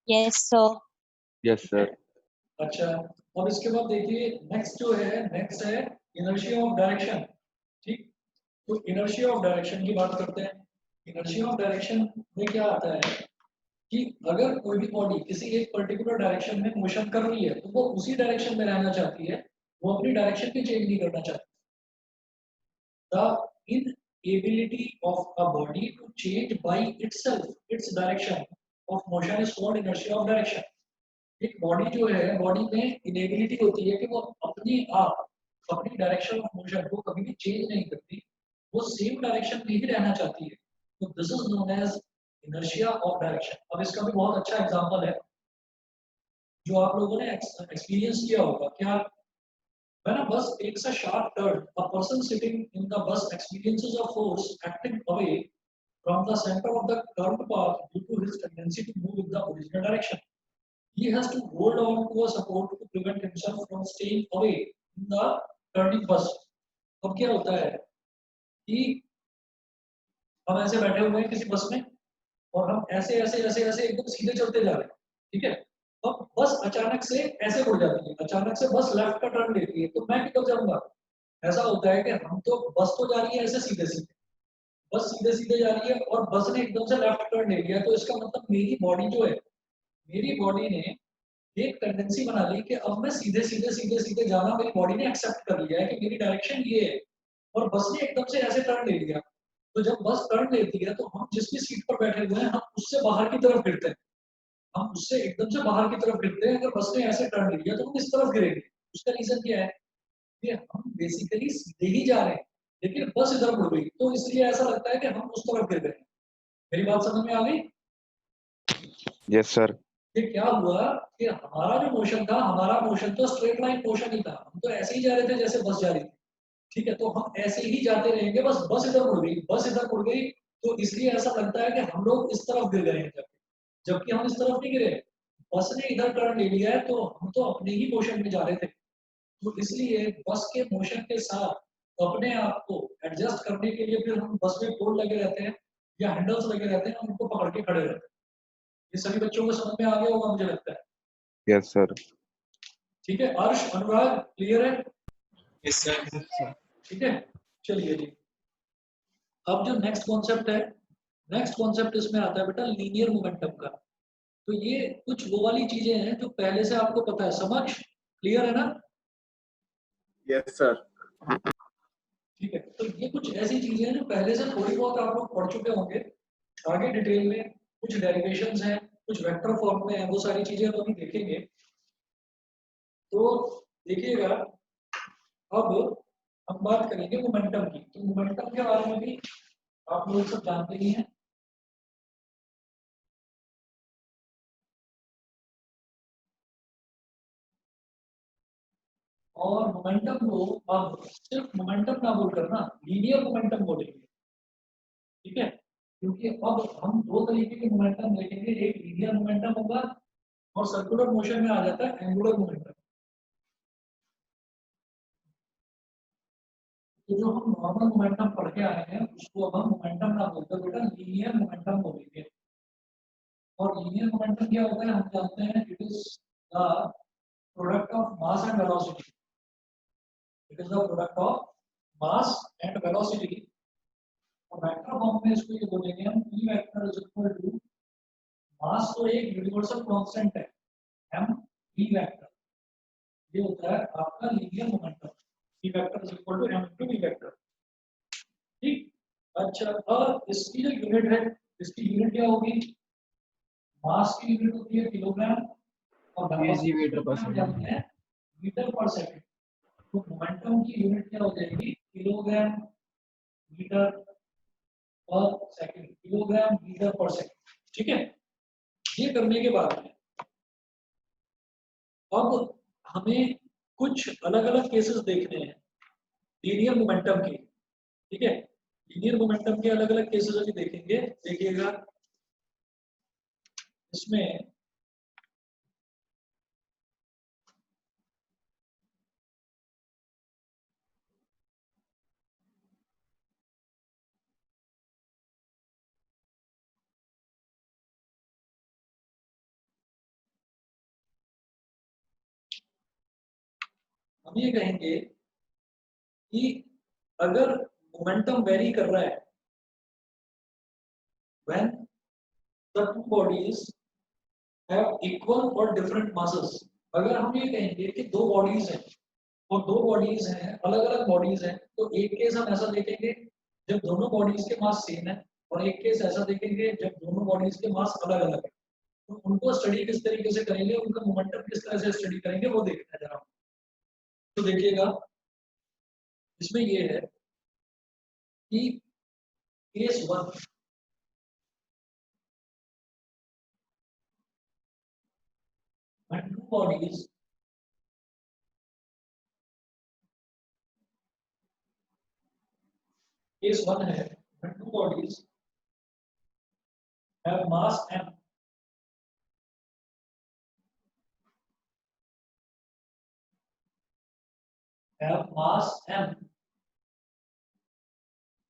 F: Yes, sir.
G: Yes sir.
A: अच्छा, अब इसके बाद देखिए नेक्स्ट जो है, नेक्स्ट है इनर्शिया ऑफ डायरेक्शन। ठीक, तो इनर्शिया ऑफ डायरेक्शन की बात करते हैं। इनर्शिया ऑफ डायरेक्शन में क्या आता है कि अगर कोई भी बॉडी किसी एक पर्टिकुलर डायरेक्शन में मोशन कर रही है तो वो उसी डायरेक्शन में रहना चाहती है, वो अपनी डायरेक्शन भी चेंज नहीं करना चाहती। The inability of a body to change by itself its direction of motion is called inertia of direction. एक बॉडी जो है, बॉडी में इनेबिलिटी होती है कि वो अपने आप अपनी डायरेक्शन ऑफ मोशन को कभी भी चेंज नहीं करती, वो सेम डायरेक्शन में ही रहना चाहती है। तो this is known as inertia of direction. अब इसका भी बहुत अच्छा एग्जांपल है जो आप लोगों ने एक्सपीरियंस किया होगा। क्या? when a bus takes a sharp turn, a person sitting in the bus experiences a force acting away from the center of the curved path due to his tendency to move in the original direction. He has to hold on to a support to prevent himself from staying away in the turning bus. अब क्या होता है कि हम ऐसे बैठे हुए हैं किसी बस में और हम ऐसे ऐसे ऐसे ऐसे एकदम सीधे चलते जा रहे हैं, ठीक है। अब बस अचानक से ऐसे मुड़ जाती है, अचानक से बस लेफ्ट का टर्न लेती है, तो मैं किधर जाऊंगा? ऐसा होता है कि हम तो बस तो जा रही है ऐसे सीधे सीधे, बस सीधे सीधे जा रही है और बस ने एकदम से लेफ्ट टर्न ले लिया, तो इसका मतलब मेरी बॉडी जो है, मेरी बॉडी ने एक टेंडेंसी बना ली कि अब मैं सीधे सीधे सीधे सीधे जाना मेरी बॉडी ने एक्सेप्ट कर लिया है कि मेरी डायरेक्शन ये है, और बस ने एकदम से ऐसे टर्न ले लिया। तो जब बस टर्न लेती है तो हम जिस भी सीट पर बैठे हुए हैं हम उससे बाहर की तरफ गिरते हैं, हम उससे एकदम से बाहर की तरफ गिरते हैं। अगर बस ने ऐसे टर्न ले लिया तो हम इस तरफ गिरेंगे। उसका रीजन क्या है कि हम बेसिकली सीधे ही जा रहे हैं लेकिन बस इधर मुड़ गई, तो इसलिए ऐसा लगता है कि हम उस तरफ गिर गए। मेरी बात समझ में आ गई?
G: Yes sir.
A: ये क्या हुआ कि हमारा जो मोशन था, हमारा मोशन तो स्ट्रेट लाइन मोशन ही था, हम तो ऐसे ही जा रहे थे जैसे बस जा रही थी, ठीक है। तो हम ऐसे ही जाते रहेंगे, बस बस इधर मुड़ गई, बस इधर मुड़ गई, तो इसलिए ऐसा लगता है कि हम लोग इस तरफ गिर गए हैं, जबकि हम इस तरफ नहीं गिरे, बस ने इधर टर्न ले लिया है, तो हम तो अपने ही मोशन में जा रहे थे। तो इसलिए बस के मोशन के साथ अपने आप को एडजस्ट करने के लिए फिर हम बस में पोल लगे रहते हैं या हैंडल्स लगे रहते हैं, हम उनको पकड़ के खड़े रहते हैं। ये सभी बच्चों को समझ में आ गया होगा मुझे लगता है।
G: Yes sir.
A: ठीक है, अर्श, अनुराग, क्लियर है?
E: Yes, sir.
A: ठीक है, चलिए जी। अब जो नेक्स्ट कॉन्सेप्ट है, नेक्स्ट कॉन्सेप्ट इसमें आता है बेटा लीनियर मोमेंटम का। तो ये कुछ वो वाली चीजें हैं जो पहले से आपको पता है। समझ क्लियर है ना?
H: Yes sir.
A: ठीक है, तो ये कुछ ऐसी चीजें हैं जो पहले से थोड़ी बहुत आप लोग पढ़ चुके होंगे। आगे डिटेल में कुछ डेरिवेशंस हैं, कुछ वेक्टर फॉर्म में है, वो सारी चीजें हम अभी देखेंगे। तो देखिएगा, अब हम बात करेंगे मोमेंटम की। तो मोमेंटम के बारे में भी आप लोग सब जानते ही हैं। और मोमेंटम को अब सिर्फ मोमेंटम ना बोलकर ना लीनियर मोमेंटम बोलेंगे, ठीक है। क्योंकि अब हम दो तरीके के मोमेंटम देखेंगे, एक लीनियर मोमेंटम होगा और सर्कुलर मोशन में आ जाता है एंगुलर मोमेंटम। तो जो हम नॉर्मल मोमेंटम पढ़ के आए हैं उसको अब हम मोमेंटम ना बोलकर बेटा लीनियर मोमेंटम बोलेंगे। और लीनियर मोमेंटम क्या होता है हम जानते हैं, it is the product of mass and velocity. It is the product of mass and velocity और वेक्टर फॉर्म में इसको ये बोलेंगे हम p vector is equal to mass तो एक यूनिवर्सल कांस्टेंट है m p वेक्टर, ये होता है आपका linear momentum, p vector is equal to m into v vector. ठीक। अच्छा, अब इसकी जो यूनिट है, इसकी यूनिट क्या होगी? मास की यूनिट होती है किलोग्राम और
C: kg मीटर पर
A: हम
C: सेकंड।
A: जानते हैं मीटर पर सेकंड। तो मोमेंटम की यूनिट क्या हो जाएगी? किलोग्राम मीटर पर सेकंड, किलोग्राम मीटर पर सेकंड। ठीक है। ये करने के बाद में अब हमें कुछ अलग अलग केसेस देखने हैं लीनियर मोमेंटम के। ठीक है, लीनियर मोमेंटम के अलग अलग केसेस अभी देखेंगे। देखिएगा इसमें हम ये कहेंगे कि अगर मोमेंटम वेरी कर रहा है when the two bodies have equal or different masses, अगर हम ये कहेंगे कि दो बॉडीज हैं और दो बॉडीज हैं, अलग अलग बॉडीज हैं, तो एक केस हम ऐसा देखेंगे जब दोनों बॉडीज के मास सेम है, और एक केस ऐसा देखेंगे जब दोनों बॉडीज के मास अलग अलग है। तो उनको स्टडी किस तरीके से करेंगे, उनका मोमेंटम किस तरह से स्टडी करेंगे, वो देखते हैं जरा। तो देखिएगा इसमें ये है कि case one, when two bodies case one है when two bodies have mass m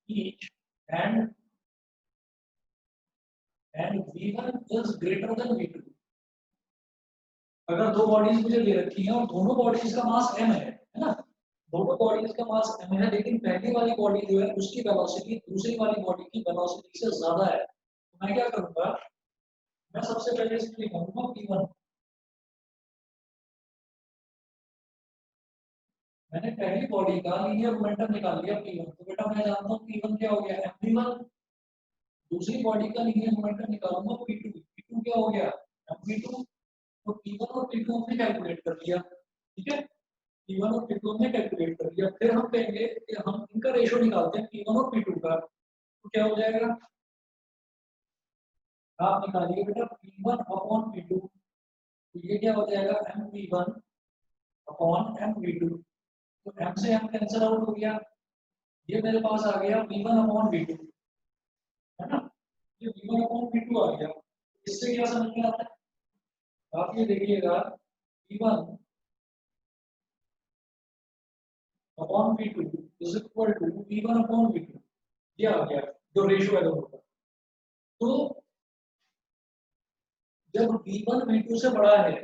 A: each and v1 is greater than v2। अगर दो बॉडीज मुझे दे रखी हैं और दोनों बॉडीज का मास m है ना, दोनों बॉडीज का मास m है, लेकिन पहली वाली बॉडी जो है उसकी वेलोसिटी दूसरी वाली बॉडी की वेलोसिटी से ज्यादा है, तो मैं क्या करूंगा, मैं सबसे पहले इसमें लिखूंगा p1। मैंने पहली बॉडी का लीनियर मोमेंटम निकाल लिया p1, तो बेटा मैं जानता हूँ p1 क्या हो गया mv1। दूसरी बॉडी का लीनियर मोमेंटम निकालूंगा p2, p2 क्या हो गया mv2। तो p1 और p2 हमने कैलकुलेट कर लिया। ठीक है, p1 और p2 हमने कैलकुलेट कर लिया। फिर हम कहेंगे कि हम इनका रेशियो निकालते हैं p1 और p2 का, तो क्या हो जाएगा, आप निकालिए बेटा p1 अपॉन p2, तो ये क्या हो जाएगा mv1 अपॉन mv2। तो m से m कैंसिल आउट हो गया, ये मेरे पास आ गया v1 अपॉन v2, है ना, ये v1 अपॉन v2 आ गया। इससे क्या समझ में आता है, आप ये देखिएगा v1 upon v2 is equal to v1 upon v2, ये आ गया जो रेशियो है दोनों का। तो जब v1 v2 से बड़ा है,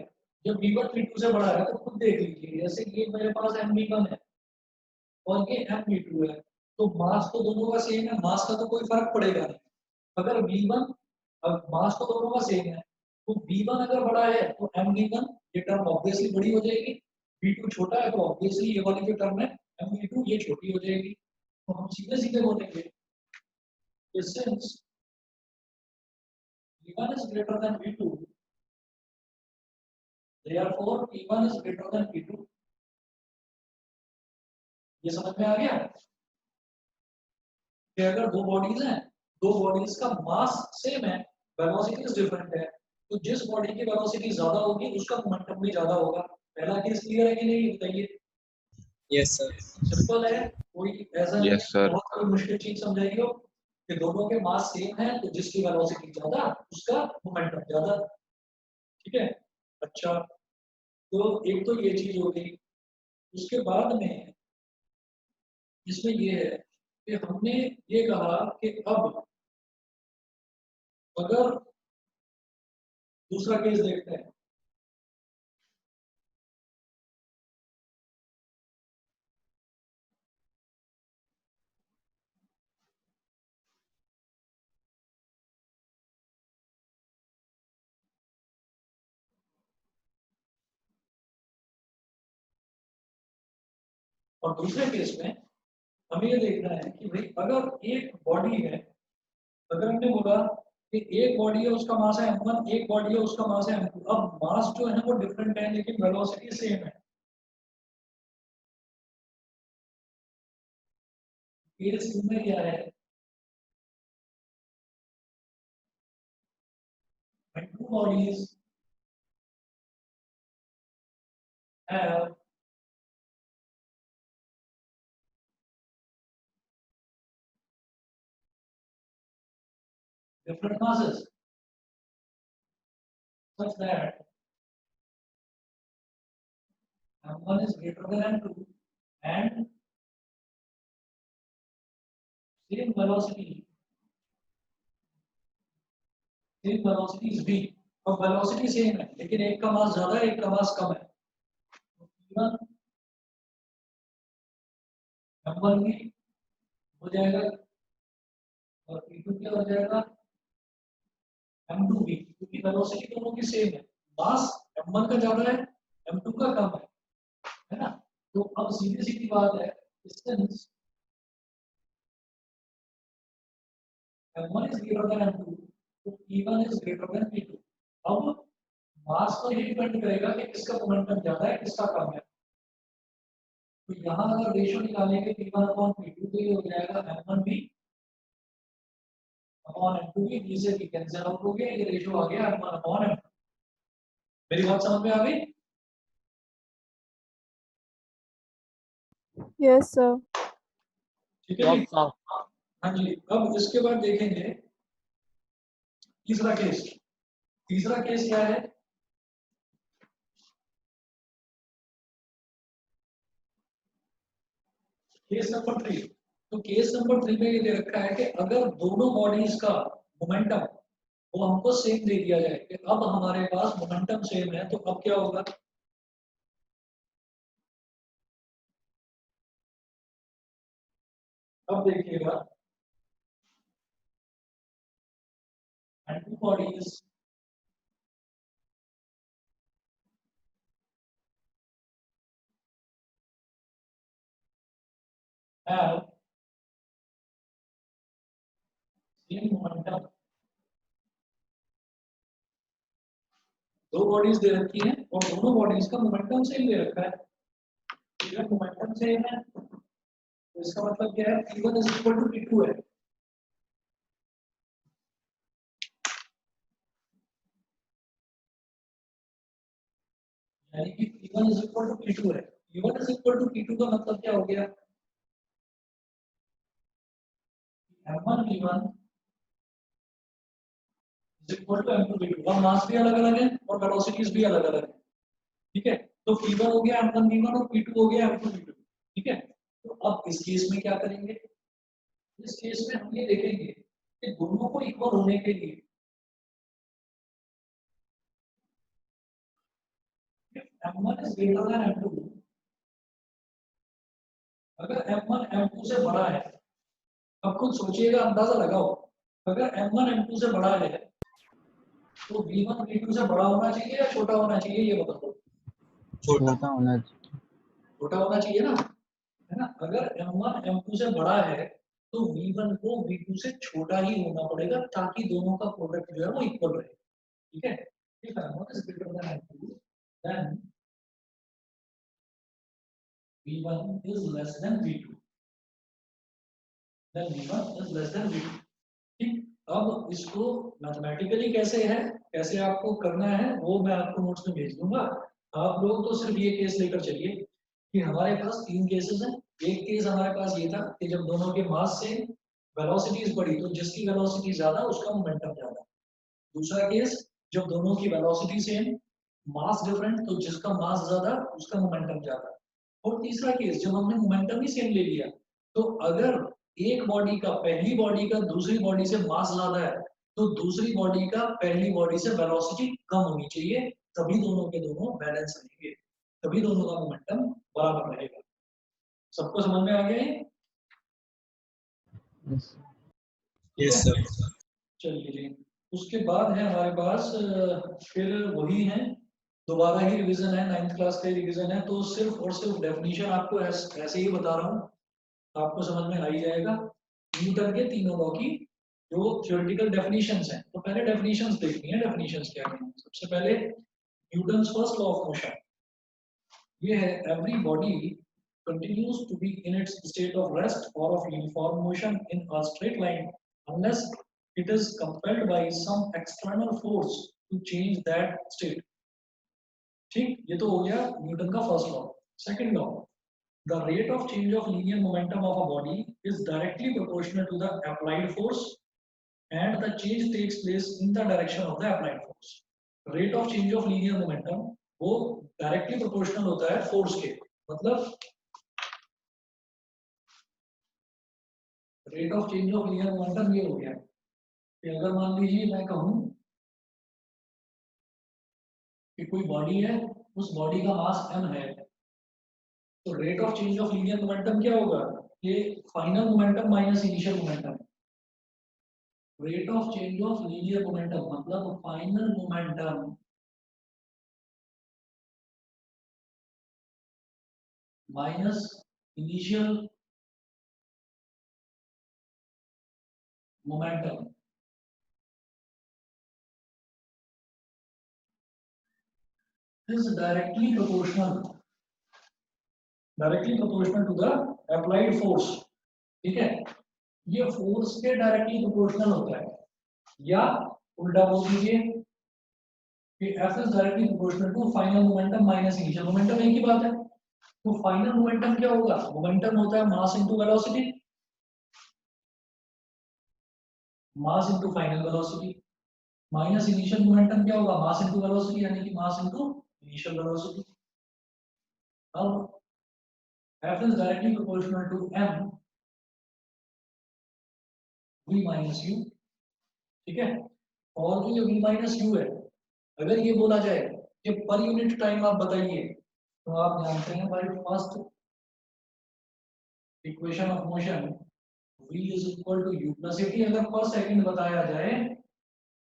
A: जब v1 v2 से बड़ा है तो खुद देख लीजिए, जैसे ये मेरे पास mv1 है और ये mv2 है, तो मास तो दोनों का सेम है, मास का तो कोई फर्क पड़ेगा नहीं। अगर v1, अब मास तो दोनों का सेम है, तो v1 अगर बड़ा है तो mv1 ये टर्म ऑब्वियसली बड़ी हो जाएगी, v2 छोटा है तो ऑब्वियसली ये वाली जो टर्म है mv2 ये छोटी हो जाएगी। तो हम सीधे सीधे बोलेंगे since v1 is greater than v2, therefore p1 is greater than p2। ये समझ में आ गया कि अगर दो बॉडीज हैं, दो बॉडीज का मास सेम है, वेलोसिटीज डिफरेंट है, तो जिस बॉडी की वेलोसिटी ज्यादा होगी उसका मोमेंटम भी ज्यादा होगा। पहला केस क्लियर है कि नहीं, बताइए।
E: Yes, sir.
A: सिंपल है, कोई ऐसा नहीं
G: Yes, sir.
A: है बहुत कोई मुश्किल चीज समझाई हो कि दोनों के मास सेम है तो जिसकी वेलोसिटी ज्यादा उसका मोमेंटम ज्यादा। ठीक है। अच्छा, तो एक तो ये चीज हो गई। उसके बाद में इसमें ये है कि हमने ये कहा कि अब अगर दूसरा केस देखते हैं, और दूसरे केस में हमें ये देखना है कि भाई अगर एक बॉडी है, अगर हमने बोला कि एक बॉडी है उसका मास है m1, एक बॉडी है उसका मास है m2, अब मास जो है वो डिफरेंट है लेकिन वेलोसिटी सेम है। केस में क्या है, two bodies have different masses such that m1 is greater than m2 and same velocity is v। अब वेलोसिटी सेम है लेकिन एक का मास ज्यादा है एक का मास कम है, तो m1 भी हो जाएगा और p2 क्या हो जाएगा m2 भी, क्योंकि वेलोसिटी दोनों की सेम है, मास m1 का ज्यादा है m2 का कम है ना। तो अब सीधी सीधी बात है, distance m1 is greater than m2 तो p1 is greater than p2। अब मास पर ये डिपेंड करेगा कि किसका मोमेंटम ज्यादा है किसका कम है। तो यहाँ अगर रेशियो निकालेंगे p1/p2 तो ये हो जाएगा m1b अपॉन m2 भी, से भी कैंसिल आउट हो गया, ये रेशियो आ गया m1/m2। मेरी बात समझ में आ गई?
D: Yes sir.
A: ठीक है जी।
B: Yes sir.
A: हाँ जी, अब इसके बाद देखेंगे तीसरा केस। तीसरा केस क्या है, केस नंबर 3। तो केस नंबर 3 में ये दे रखा है कि अगर दोनों बॉडीज का मोमेंटम वो हमको सेम दे दिया जाए कि अब हमारे पास मोमेंटम सेम है, तो अब क्या होगा, अब देखिएगा and two bodies have same momentum। दो बॉडीज दे रखी हैं और दोनों बॉडीज का मोमेंटम सेम दे रखा है। अगर मोमेंटम सेम है तो इसका मतलब क्या है, p1 is equal to p2 है। यानी कि p1 is equal to p2 है। p1 is equal to p2 का मतलब क्या हो गया, m1 p1 is equal to m2 p2। अब मास भी अलग अलग है और वेलोसिटीज भी अलग अलग है, ठीक है। तो p1 हो गया m1 p1 और p2 हो गया m2 p2, ठीक है। तो अब इस केस में क्या करेंगे, इस केस में हम ये देखेंगे कि दोनों को इक्वल होने के लिए m1 is greater than m2, अगर m1 m2 से बड़ा है, अब खुद सोचिएगा, अंदाजा लगाओ, अगर m1 m2 से बड़ा है तो v1 v2 से बड़ा होना चाहिए या छोटा होना चाहिए, ये बताओ।
C: छोटा होना चाहिए।
A: छोटा होना चाहिए ना, है ना। अगर m1 m2 से बड़ा है तो v1 को v2 से छोटा ही होना पड़ेगा ताकि दोनों का प्रोडक्ट जो है वो इक्वल रहे, ठीक है। if m1 is greater than m2 then v1 is less than v2, then v1 is less than v2, ठीक। अब इसको मैथमेटिकली कैसे है, कैसे आपको करना है वो मैं आपको नोट्स में भेज दूंगा। आप लोग तो सिर्फ ये केस लेकर चलिए कि हमारे पास 3 केसेस हैं। एक केस हमारे पास ये था कि जब दोनों के मास सेम, वेलोसिटीज बड़ी, तो जिसकी वेलोसिटी ज्यादा उसका मोमेंटम ज्यादा। दूसरा केस जब दोनों की वेलोसिटी सेम, मास डिफरेंट, तो जिसका मास ज्यादा उसका मोमेंटम ज्यादा। और तीसरा केस जब हमने मोमेंटम ही सेम ले लिया, तो अगर एक बॉडी का, पहली बॉडी का दूसरी बॉडी से मास ज्यादा है तो दूसरी बॉडी का पहली बॉडी से वेलोसिटी कम होनी चाहिए, तभी दोनों के दोनों बैलेंस रहेंगे, तभी दोनों का मोमेंटम बराबर रहेगा। सबको समझ में आ गया ये?
E: Yes sir.
A: चलिए जी, उसके बाद है हमारे पास फिर वही है दोबारा ही रिवीजन है, 9th क्लास का ही रिवीजन है, तो सिर्फ और सिर्फ डेफिनेशन आपको ऐसे ही बता रहा हूँ, आपको समझ में आ ही जाएगा। न्यूटन के तीनों लॉ की जो थ्योरेटिकल डेफिनेशंस हैं, तो पहले डेफिनेशंस देखनी है। डेफिनेशंस क्या है? सबसे पहले Newton's first law of motion, ये है every body continues to be in its state of rest or of uniform motion in a straight line unless it is compelled by some external force to change that state. ठीक, ये तो हो गया Newton का first law. Second law, the rate of change of linear momentum of a body is directly proportional to the applied force and the change takes place in the direction of the applied force. rate of change of linear momentum वो directly proportional होता है force के, मतलब rate of change of linear momentum ये हो गया कि अगर मान लीजिए मैं कहूं कि कोई बॉडी है, उस बॉडी का मास m है, तो rate of change of linear momentum क्या होगा? ये final momentum minus initial momentum. Rate of change of linear momentum मतलब final momentum minus initial momentum is directly proportional to the applied force। ठीक है, ये फोर्स के डायरेक्टली प्रोपोर्शनल होता है, या उल्टा बोल दीजिए कि F is directly proportional to final momentum minus initial momentum। एक ही बात है। तो फाइनल मोमेंटम क्या होगा? मोमेंटम होता है mass into velocity, mass into final velocity, minus initial momentum क्या होगा? मास इनटू वेलोसिटी, यानी कि मास इनटू इनिशियल वेलोसिटी। अब F is directly proportional to m v minus u। ठीक है, और जो ये v minus u है, अगर ये बोला जाए कि पर यूनिट टाइम आप बताइए, तो आप जानते हैं by first equation of motion v is equal to u plus at। अगर पर सेकंड बताया जाए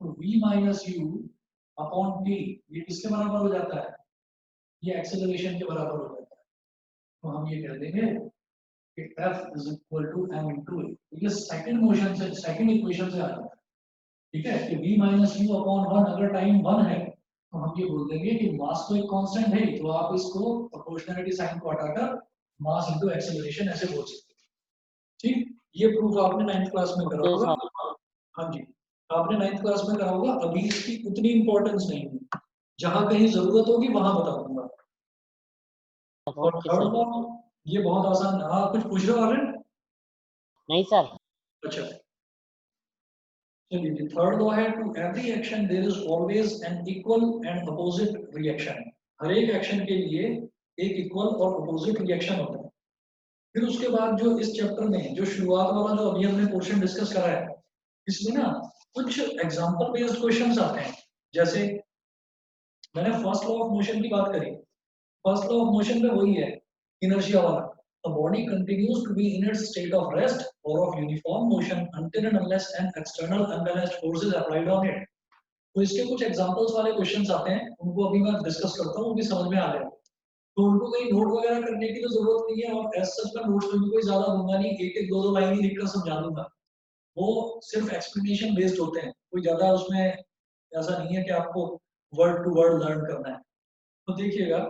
A: तो v minus u upon t, ये किसके बराबर हो जाता है? ये एक्सेलरेशन के बराबर हो जाता है। तो हम ये कह देंगे कि F is equal to m into a। ये सेकंड मोशन से, सेकंड इक्वेशन से आ जाता है। ठीक है, कि v minus u अपॉन 1 अगर टाइम 1 है, तो हम ये बोल देंगे कि मास तो एक कांस्टेंट है, तो आप इसको प्रोपोर्शनलिटी साइन को हटाकर मास इनटू एक्सेलरेशन ऐसे बोल सकते हैं। ठीक, ये प्रूफ आपने 9th क्लास में करा होगा। हाँ जी, आपने 9th क्लास में करा होगा। अभी इसकी उतनी इंपॉर्टेंस नहीं है, जहां कहीं जरूरत होगी वहां बता दूंगा। और थर्ड लॉ ये बहुत आसान। हाँ, कुछ पूछ रहे हो आर्यन?
B: नहीं सर।
A: अच्छा, चलिए, थर्ड लॉ है to every action there is always an equal and opposite reaction. हर एक एक्शन के लिए एक इक्वल और अपोजिट रिएक्शन होता है। फिर उसके बाद जो इस चैप्टर में जो शुरुआत वाला जो अभी हमने पोर्शन डिस्कस करा है, इसमें ना कुछ एग्जांपल बेस्ड क्वेश्चंस आते हैं। जैसे मैंने फर्स्ट लॉ ऑफ मोशन की बात करी, फर्स्ट लॉ ऑफ मोशन में वही है इनर्शिया वाला, a body continues to be in its state of rest or of uniform motion until and unless an external unbalanced force is applied on it। तो इसके कुछ एग्जांपल्स वाले questions आते हैं, उनको अभी मैं डिस्कस करता हूँ, उनकी समझ में आ जाए। तो उनको कहीं नोट वगैरह करने की तो जरूरत नहीं है, और एज सच मैं नोट्स में कोई ज्यादा दूंगा नहीं, एक एक दो लाइन ही लिखकर समझा दूंगा। वो सिर्फ एक्सप्लेनेशन बेस्ड होते हैं, कोई ज्यादा उसमें ऐसा नहीं है कि आपको वर्ड टू वर्ड लर्न करना है। तो देखिएगा,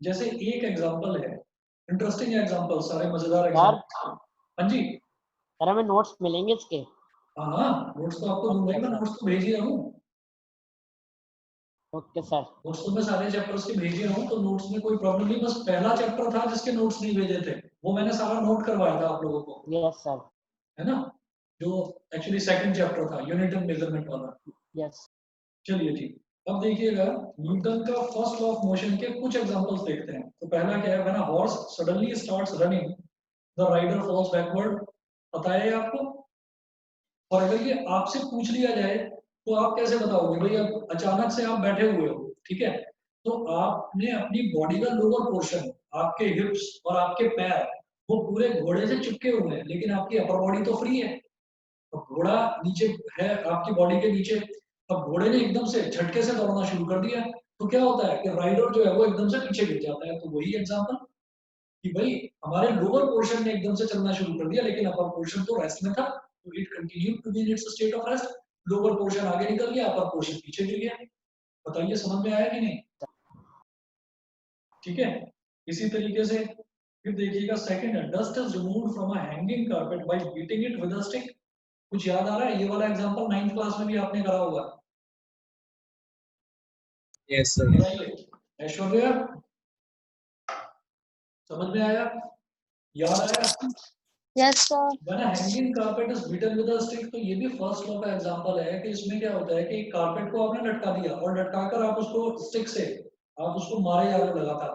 A: जैसे एक एग्जांपल है, इंटरेस्टिंग एग्जांपल, सारे मजेदार एग्जांपल। हाँ जी,
B: सर हमें नोट्स मिलेंगे इसके?
A: हाँ, नोट्स तो आपको दूंगा, मैं नोट्स तो भेज ही रहा हूँ।
B: Okay sir.
A: नोट्स तो मैं सारे चैप्टर्स के भेज ही रहा हूँ, तो नोट्स में कोई प्रॉब्लम नहीं। बस पहला चैप्टर था जिसके नोट्स नहीं भेजे थे, वो मैंने सारा नोट करवाया था आप लोगों को,
B: यस सर।
A: है ना, जो एक्चुअली सेकंड चैप्टर था यूनिट एंड मेजरमेंट वाला।
B: यस।
A: चलिए ठीक, अब देखिएगा न्यूटन का फर्स्ट लॉ ऑफ मोशन के कुछ एग्जांपल्स देखते हैं। तो पहला क्या है? When a horse suddenly starts running the rider falls backward. पता है आपको? और अगर ये आपसे पूछ लिया जाए तो आप कैसे बताओगे? भाई अब अचानक से आप बैठे हुए हो, ठीक है, तो आपने अपनी बॉडी का लोअर पोर्शन, आपके हिप्स और आपके पैर, वो पूरे घोड़े से चिपके हुए हैं, लेकिन आपकी अपर बॉडी तो फ्री है। तो घोड़ा नीचे है आपकी बॉडी के नीचे, अब घोड़े ने एकदम से झटके से दौड़ना शुरू कर दिया, तो क्या होता है कि राइडर जो है वो एकदम से पीछे गिर जाता है। तो वही एग्जांपल कि भाई हमारे लोअर पोर्शन ने एकदम से चलना शुरू कर दिया, लेकिन अपर पोर्शन तो रेस्ट में था, तो it continue to be in its state of rest. Lower portion आगे निकल गया, अपर पोर्शन पीछे गिर गया। बताइए समझ में आया कि नहीं? ठीक है। इसी तरीके से फिर देखिएगा सेकंड है, dust is removed from a hanging carpet bye beating it with a stick. कुछ याद आ रहा है? ये वाला एग्जांपल 9th क्लास में भी आपने करा होगा।
E: Yes, sir.
A: बताइए ऐश्वर्या, समझ में आया? याद आया?
F: Yes sir.
A: When a hanging carpet is beaten with a stick, तो ये भी फर्स्ट लॉ का एग्जांपल है कि इसमें क्या होता है कि कारपेट को आपने लटका दिया और लटकाकर आप उसको स्टिक से आप उसको मारे जा रहे लगा था,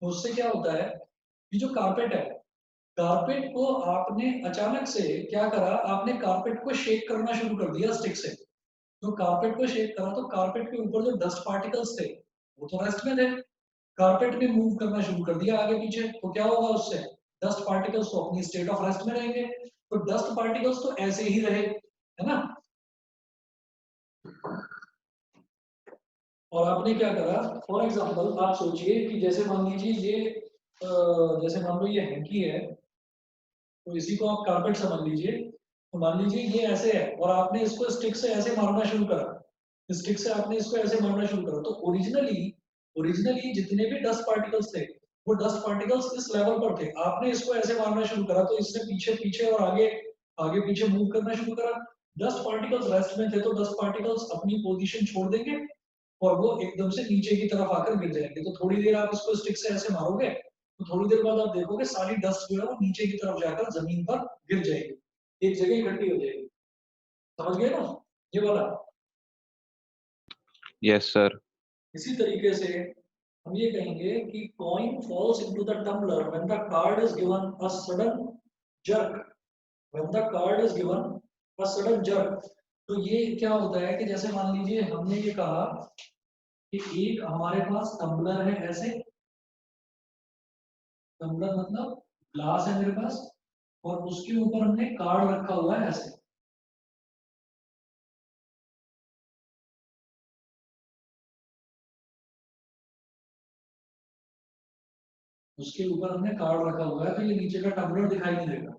A: तो उससे क्या होता है कि जो कारपेट है, कारपेट को आपने अचानक से क्या करा, आपने कारपेट को शेक करना शुरू कर दिया स्टिक से। तो कारपेट को शेक करा तो कारपेट के ऊपर जो डस्ट पार्टिकल्स थे वो तो रेस्ट में थे, कारपेट ने मूव करना शुरू कर दिया आगे पीछे, तो क्या होगा उससे? डस्ट पार्टिकल्स तो अपनी स्टेट ऑफ रेस्ट में रहेंगे, तो डस्ट पार्टिकल्स तो ऐसे ही रहे, है ना। और आपने क्या करा, फॉर एग्जांपल आप सोचिए कि जैसे मान लीजिए ये जैसे मान लो ये हैंकी है, तो इसी को आप कारपेट समझ लीजिए। तो मान लीजिए ये ऐसे है और आपने इसको स्टिक से ऐसे मारना शुरू करा, स्टिक से आपने इसको ऐसे मारना शुरू करा, तो ओरिजिनली जितने भी डस्ट पार्टिकल्स थे वो डस्ट पार्टिकल्स इस लेवल पर थे, आपने इसको ऐसे मारना शुरू करा तो इसने पीछे पीछे और आगे आगे पीछे मूव करना शुरू करा। डस्ट पार्टिकल्स रेस्ट में थे तो डस्ट पार्टिकल्स अपनी पोजीशन छोड़ देंगे और वो एकदम से नीचे की तरफ आकर गिर जाएंगे। तो थोड़ी देर आप इसको स्टिक से ऐसे मारोगे तो थोड़ी देर बाद आप देखोगे सारी डस्ट जो है वो नीचे की तरफ जाकर जमीन पर गिर जाएगी, एक जगह इकट्ठी हो जाएगी। समझ गए ना ये वाला?
G: Yes, sir.
A: इसी तरीके से हम ये कहेंगे कि coin falls into the tumbler when the card is given a sudden jerk, when the card is given a sudden jerk। तो ये क्या होता है कि जैसे मान लीजिए हमने ये कहा कि एक हमारे पास टम्बलर है, ऐसे टम्बलर मतलब ग्लास है मेरे पास और उसके ऊपर हमने कार्ड रखा हुआ है ऐसे, उसके ऊपर हमने कार्ड रखा हुआ है, तो ये नीचे का टम्बलर दिखाई नहीं देगा।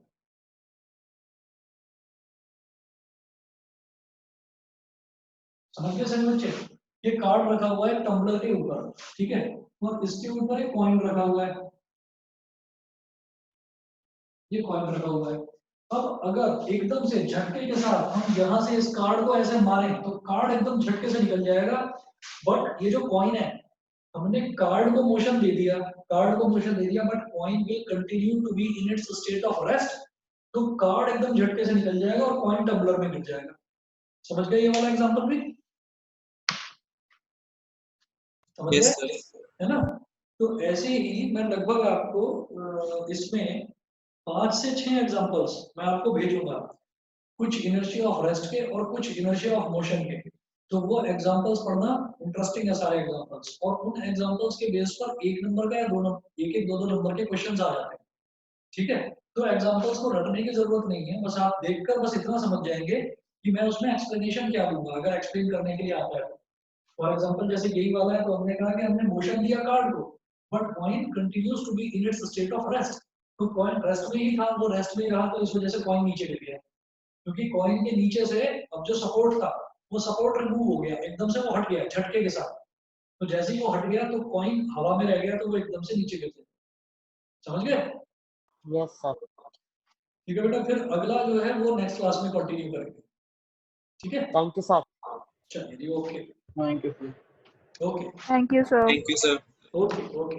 A: समझ गए सर बच्चे? ये कार्ड रखा हुआ है टम्बलर के ऊपर, ठीक है, और इसके ऊपर एक कॉइन रखा हुआ है, ये कॉइन रखा हुआ है। अब अगर एकदम से झटके के साथ हम यहाँ से इस कार्ड को ऐसे मारें तो कार्ड एकदम झटके से निकल जाएगा, बट ये जो कॉइन है हमने कार्ड को मोशन दे दिया, कार्ड को मोशन दे दिया, but coin will continue to be in its state of rest. तो कार्ड एकदम झटके से निकल जाएगा और कॉइन टम्बलर में गिर जाएगा। समझ गए ये वाला एग्जांपल भी? समझ
E: Yes,
A: गए?
E: sir.
A: है ना। तो ऐसे ही मैं लगभग आपको इसमें 5 से 6 एग्जांपल्स मैं आपको भेजूंगा, कुछ इनर्शिया ऑफ रेस्ट के और कुछ इनर्शिया ऑफ मोशन के। तो वो एग्जांपल्स पढ़ना इंटरेस्टिंग है सारे एग्जांपल्स, और उन एग्जांपल्स के बेस पर 1 नंबर का या 2 नंबर, 1-1, 2-2 नंबर के क्वेश्चंस आ जाते हैं। ठीक है, तो एग्जांपल्स को रटने की जरूरत नहीं है, बस आप देखकर बस इतना समझ जाएंगे कि मैं उसमें एक्सप्लेनेशन क्या दूंगा अगर एक्सप्लेन करने के लिए आता है। फॉर एग्जांपल जैसे यही वाला है, तो हमने कहा कि हमने मोशन दिया कार्ड को, but coin continues to be in its state of rest. तो कॉइन रेस्ट में ही था, वो रेस्ट में ही रहा, तो इस वजह से कॉइन नीचे गिर गया, क्योंकि कॉइन के नीचे से अब जो सपोर्ट था वो सपोर्ट रिमूव हो गया, एकदम से वो हट गया झटके के साथ। तो जैसे ही वो हट गया तो कॉइन हवा में रह गया, तो वो एकदम से नीचे गिर गया। समझ गए?
B: Yes sir.
A: ठीक है बेटा, फिर अगला जो है वो नेक्स्ट क्लास में कंटिन्यू करेंगे। ठीक है,
B: थैंक यू सर।
A: चलिए okay
C: Thank you, sir.
A: Okay
D: Thank you, sir.
E: Thank you, sir.
A: Okay okay.